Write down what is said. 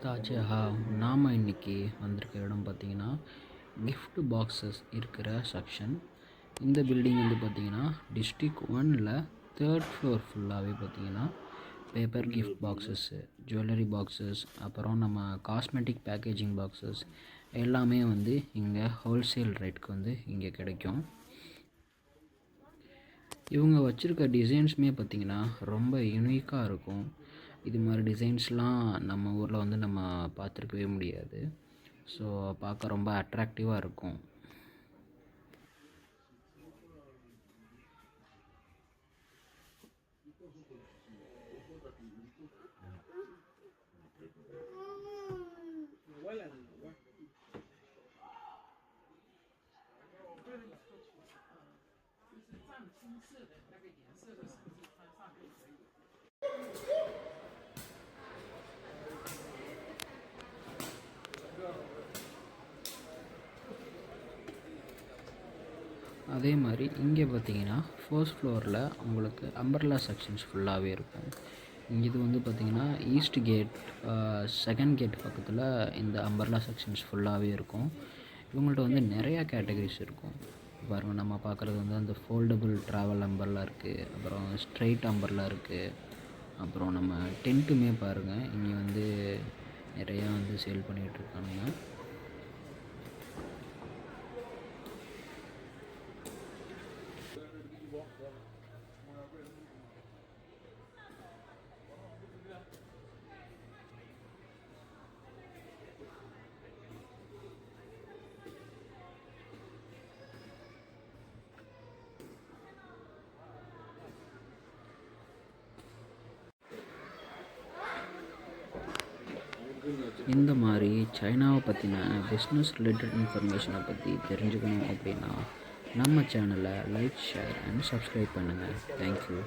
தாஜா நாம் இன்றைக்கி வந்திருக்க இடம் பார்த்திங்கன்னா கிஃப்ட் பாக்ஸஸ் இருக்கிற செக்ஷன். இந்த பில்டிங் வந்து பார்த்திங்கன்னா டிஸ்ட்ரிக் 1ல் 3rd ஃப்ளோர் ஃபுல்லாகவே பார்த்திங்கன்னா paper gift boxes, jewellery boxes, அப்புறம் நம்ம காஸ்மெட்டிக் பேக்கேஜிங் பாக்ஸஸ் எல்லாமே வந்து இங்கே ஹோல்சேல் ரேட்டுக்கு வந்து இங்கே கிடைக்கும். இவங்க வச்சுருக்க டிசைன்ஸுமே பார்த்திங்கன்னா ரொம்ப யூனிக்காக இருக்கும். இது மாதிரி டிசைன்ஸ்லாம் நம்ம ஊரில் வந்து நம்ம பார்த்துருக்கவே முடியாது. ஸோ பார்க்க ரொம்ப அட்ராக்டிவாக இருக்கும். அதே மாதிரி இங்கே பார்த்தீங்கன்னா ஃபர்ஸ்ட் ஃப்ளோரில் உங்களுக்கு அம்பர்லா செக்ஷன்ஸ் ஃபுல்லாகவே இருக்கும். இது வந்து பார்த்திங்கன்னா ஈஸ்ட் கேட் செகண்ட் கேட் பக்கத்தில் இந்த அம்பர்லா செக்ஷன்ஸ் ஃபுல்லாகவே இருக்கும். இவங்கள்ட்ட வந்து நிறையா கேட்டகரிஸ் இருக்கும். பாருங்கள், நம்ம பார்க்குறது வந்து அந்த ஃபோல்டபுள் ட்ராவல் அம்பர்லா இருக்குது, அப்புறம் ஸ்ட்ரெயிட் அம்பர்லா இருக்குது, அப்புறம் நம்ம டென்ட்டுமே பாருங்கள் இங்கே வந்து நிறையா வந்து சேல் பண்ணிகிட்ருக்கானுங்க. இந்த மாதிரி சைனாவை பற்றின பிஸ்னஸ் ரிலேட்டட் இன்ஃபர்மேஷனை பற்றி தெரிஞ்சுக்கணும் அப்படின்னா நம்ம சேனலை லைக், ஷேர் அண்ட் சப்ஸ்கிரைப் பண்ணுங்கள். தேங்க்யூ.